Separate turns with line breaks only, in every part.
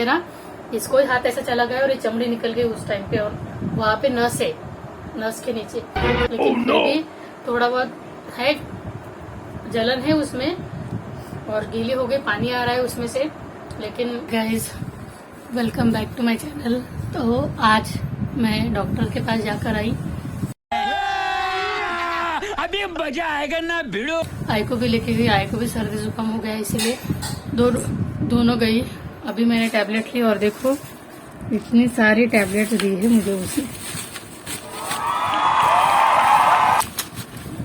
मेरा इसको ही हाथ ऐसा चला गया और ये चमड़ी निकल गई उस टाइम पे, और वहाँ पे नस है, नस के नीचे, लेकिन फिर भी थोड़ा बहुत है, जलन है उसमें और गीली हो गई, पानी आ रहा है उसमें से। लेकिन guys, welcome back to my channel. तो आज मैं डॉक्टर के पास जाकर आई,
अभी मजा आएगा ना भिड़ो।
आई को भी लेके गई, आई को भी सर्दी जुकाम हो गया, इसीलिए दोनों गई। अभी मैंने टैबलेट ली और देखो इतनी सारी टैबलेट दी है मुझे उसने।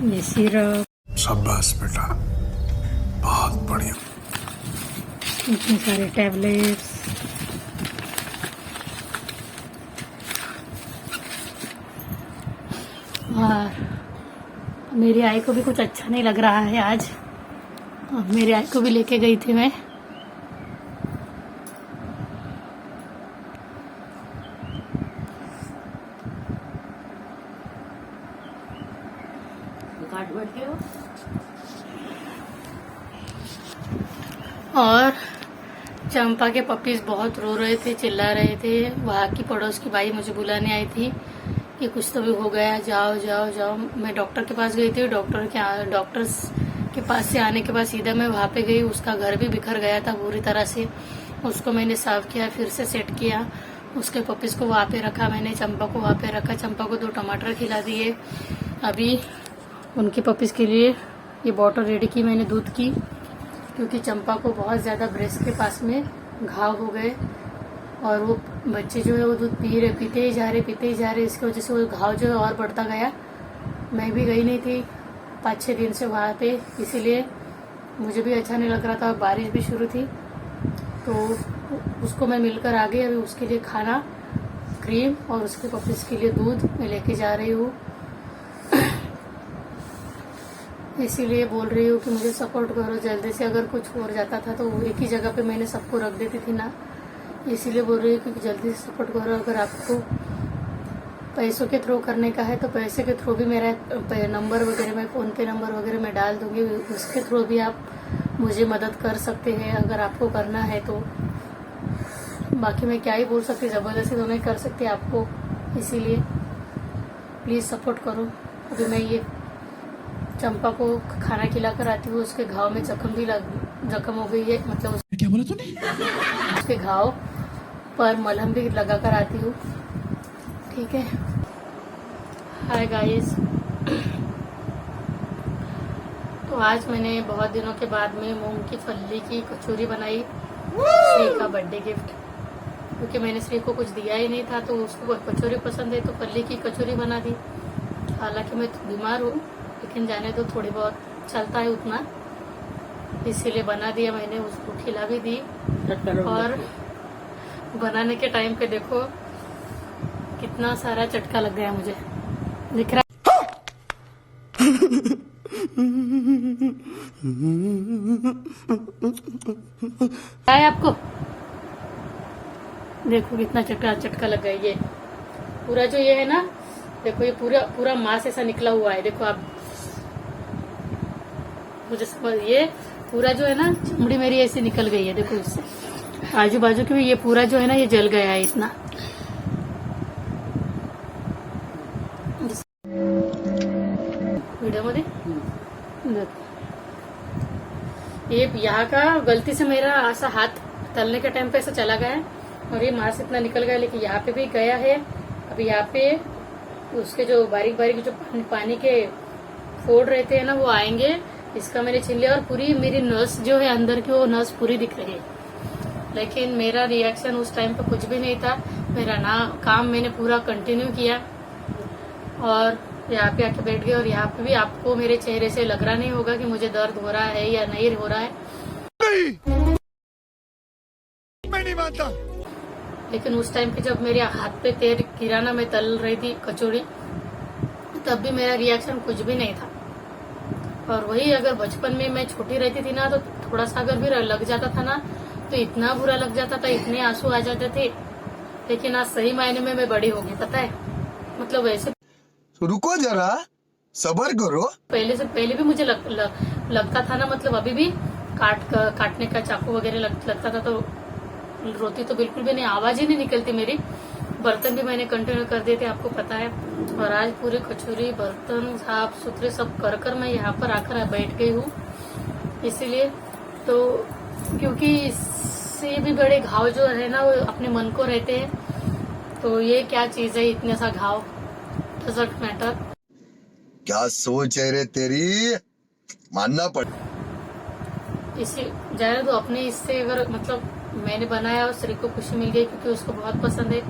ये सिरप,
शाबाश बेटा, बहुत बढ़िया।
इतने सारे टैबलेट्स, और मेरी आई को भी कुछ अच्छा नहीं लग रहा है आज। मेरी आई को भी लेके गई थी मैं। और चंपा के पपीज बहुत रो रहे थे, चिल्ला रहे थे। वहाँ की पड़ोस की भाई मुझे बुलाने आई थी कि कुछ तो भी हो गया, जाओ जाओ जाओ। मैं डॉक्टर के पास गई थी, डॉक्टर के पास से आने के बाद सीधा मैं वहाँ पे गई। उसका घर भी बिखर गया था पूरी तरह से, उसको मैंने साफ किया, फिर से सेट किया। उसके पपीज को वहाँ पे रखा मैंने, चंपा को वहाँ पे रखा। चंपा को 2 टमाटर खिला दिए। अभी उनके पपीज के लिए ये बॉटल रेडी की मैंने दूध की, क्योंकि चंपा को बहुत ज़्यादा ब्रेस्ट के पास में घाव हो गए और वो बच्चे जो है वो दूध पीते ही जा रहे। इसकी वजह से वो घाव जो है और बढ़ता गया। मैं भी गई नहीं थी 5-6 दिन से वहाँ पे, इसीलिए मुझे भी अच्छा नहीं लग रहा था। बारिश भी शुरू थी, तो उसको मैं मिलकर आ गई। अभी उसके लिए खाना, क्रीम और उसके पपीज के लिए दूध मैं लेके जा रही हूँ। इसीलिए बोल रही हूँ कि मुझे सपोर्ट करो जल्दी से। अगर कुछ हो जाता था तो एक ही जगह पे मैंने सबको रख देती थी ना, इसीलिए बोल रही हूँ कि जल्दी से सपोर्ट करो। अगर आपको पैसों के थ्रू करने का है तो पैसे के थ्रू भी मेरा नंबर वगैरह, मैं फ़ोन पे नंबर वगैरह मैं डाल दूंगी, उसके थ्रू भी आप मुझे मदद कर सकते हैं अगर आपको करना है तो। बाकी मैं क्या ही बोल सकती, ज़बरदस्ती तो नहीं कर सकती आपको, इसीलिए प्लीज़ सपोर्ट करो। अभी मैं ये चंपा को खाना खिलाकर आती हूँ। उसके घाव में जख्म हो गई है, मतलब
क्या बोला तूने?
उसके घाव पर मलहम भी लगा कर आती हूँ, ठीक है। हाय गाइस, तो आज मैंने बहुत दिनों के बाद में मूंग की फली की कचौरी बनाई, श्री का बर्थडे गिफ्ट। क्योंकि मैंने श्री को कुछ दिया ही नहीं था, तो उसको कचौरी पसंद है तो फली की कचौरी बना दी। हालांकि मैं बीमार हूँ, लेकिन जाने तो थोड़ी बहुत चलता है उतना, इसीलिए बना दिया मैंने। उसको खिला भी दी। और बनाने के टाइम पे देखो कितना सारा चटका लग गया मुझे, दिख रहा है आपको? देखो कितना चटका लग गया। ये पूरा जो ये है ना, देखो ये पूरा मांस ऐसा निकला हुआ है। देखो आप मुझे समझ, ये पूरा जो है ना चमड़ी मेरी ऐसी निकल गई है। देखो इससे आजू बाजू की भी ये पूरा जो है ना ये जल गया है इतना। वीडियो मध्ये देखो, ये यहाँ का गलती से मेरा ऐसा हाथ तलने के टाइम पे ऐसा चला गया है और ये मांस इतना निकल गया, लेकिन यहाँ पे भी गया है। अभी यहाँ पे उसके जो बारीक बारीक जो पानी के फोड़ रहते हैं ना वो आएंगे। इसका मैंने छीन लिया और पूरी मेरी नस जो है अंदर की, वो नस पूरी दिख रही है। लेकिन मेरा रिएक्शन उस टाइम पे कुछ भी नहीं था। मेरा काम मैंने पूरा कंटिन्यू किया और यहाँ पे आके बैठ गए। और यहाँ पे भी आपको मेरे चेहरे से लग रहा नहीं होगा कि मुझे दर्द हो रहा है या नहीं हो रहा है।
मैं नहीं मानता।
लेकिन उस टाइम पे जब मेरे हाथ पे तेल गिरा ना, मैं तल रही थी कचौड़ी, तब भी मेरा रिएक्शन कुछ भी नहीं था। और वही अगर बचपन में मैं छोटी रहती थी ना, तो थोड़ा सा अगर भी लग जाता था ना तो इतना बुरा लग जाता था, इतने आंसू आ जाते थे। लेकिन आज सही मायने में मैं बड़ी हो गई, पता है। मतलब वैसे
रुको जरा, सबर करो।
पहले भी मुझे लगता था ना, मतलब अभी भी काटने का चाकू वगैरह लगता था तो रोती तो बिल्कुल भी नहीं, आवाज ही नहीं निकलती मेरी। बर्तन भी मैंने कंटिन्यू कर दिए थे, आपको पता है। और आज पूरी कचौरी बर्तन साफ सुथरे सब कर कर मैं यहाँ पर आकर बैठ गई हूँ। इसीलिए तो क्योंकि इससे भी बड़े घाव जो है ना वो अपने मन को रहते हैं। तो ये क्या चीज है, इतने सा घाव, डजंट मैटर।
क्या सोच है रे तेरी, मानना पड़।
इसी जाने दो अपने, इससे अगर मतलब मैंने बनाया और श्री को खुशी मिल गई क्योंकि उसको बहुत पसंद है,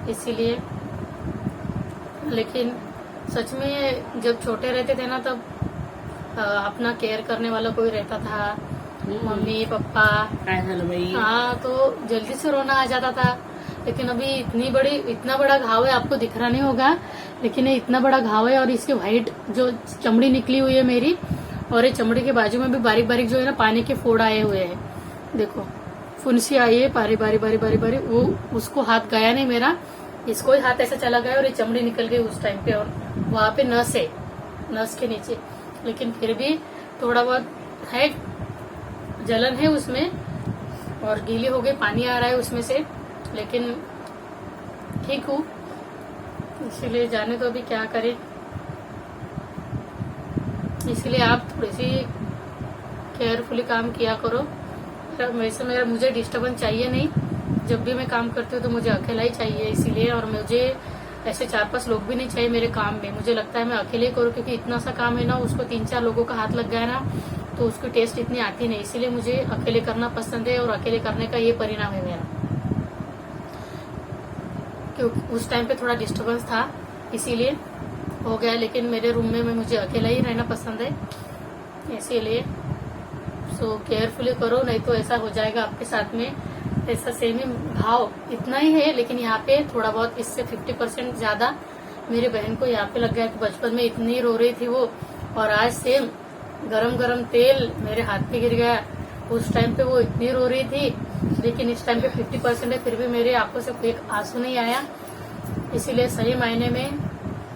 इसीलिए। लेकिन सच में जब छोटे रहते थे ना तब अपना केयर करने वाला कोई रहता था, मम्मी पापा।
काय झालं बाई?
हाँ, तो जल्दी से रोना आ जाता था। लेकिन अभी इतना बड़ा घाव है, आपको दिख रहा नहीं होगा, लेकिन ये इतना बड़ा घाव है और इसकी व्हाइट जो चमड़ी निकली हुई है मेरी, और ये चमड़ी के बाजू में भी बारीक बारीक जो है ना पानी के फोड़ आए हुए हैं। देखो फुंसी आई है, बारी बारी बारी बारी बारी। वो उसको हाथ गया नहीं मेरा, इसको ही हाथ ऐसा चला गया और ये चमड़ी निकल गई उस टाइम पे। और वहां पे नस है, नस के नीचे, लेकिन फिर भी थोड़ा बहुत है, जलन है उसमें और गीली हो गई, पानी आ रहा है उसमें से, लेकिन ठीक हूँ। इसीलिए जाने तो अभी क्या करें। इसलिए आप थोड़ी सी केयरफुली काम किया करो। वैसे मुझे डिस्टर्बेंस चाहिए नहीं, जब भी मैं काम करती हूँ तो मुझे अकेला ही चाहिए, इसीलिए। और मुझे ऐसे 4-5 लोग भी नहीं चाहिए मेरे काम में। मुझे लगता है मैं अकेले ही करूँ, क्योंकि इतना सा काम है ना, उसको 3-4 लोगों का हाथ लग गया ना तो उसकी टेस्ट इतनी आती नहीं। इसीलिए मुझे अकेले करना पसंद है और अकेले करने का ये परिणाम है मेरा। क्योंकि उस टाइम पे थोड़ा डिस्टर्बेंस था इसीलिए हो गया, लेकिन मेरे रूम में मुझे अकेला ही रहना पसंद है, इसीलिए। सो केयरफुली करो, नहीं तो ऐसा हो जाएगा आपके साथ में। ऐसा सेम ही घाव इतना ही है, लेकिन यहाँ पे थोड़ा बहुत इससे 50% ज्यादा मेरी बहन को यहाँ पे लग गया। तो बचपन में इतनी रो रही थी वो, और आज सेम गरम गरम तेल मेरे हाथ पे गिर गया। उस टाइम पे वो इतनी रो रही थी, लेकिन इस टाइम पे 50% है, फिर भी मेरे आंखों से एक आंसू नहीं आया। इसीलिए सही मायने में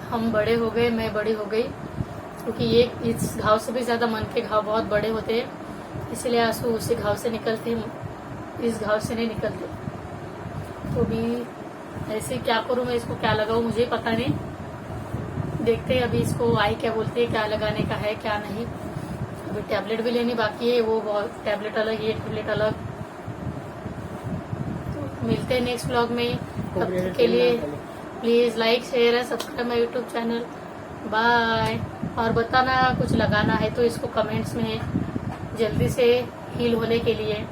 हम बड़े हो गए, मैं बड़ी हो गई, क्योंकि ये इस घाव से भी ज्यादा मन के घाव बहुत बड़े होते हैं। इसीलिए आंसू उसी घाव से निकलते हैं, इस घाव से नहीं निकलते। तो भी ऐसे क्या करूं मैं, इसको क्या लगाऊं मुझे पता नहीं। देखते हैं अभी इसको आई क्या बोलती है, क्या लगाने का है क्या नहीं। अभी टैबलेट भी लेनी बाकी है, वो बहुत टैबलेट अलग, ये टैबलेट अलग। तो मिलते हैं नेक्स्ट व्लॉग में, तब तक के लिए please like share and subscribe my YouTube channel. Bye. और बताना कुछ लगाना है तो इसको कमेंट्स में, जल्दी से हील होने के लिए।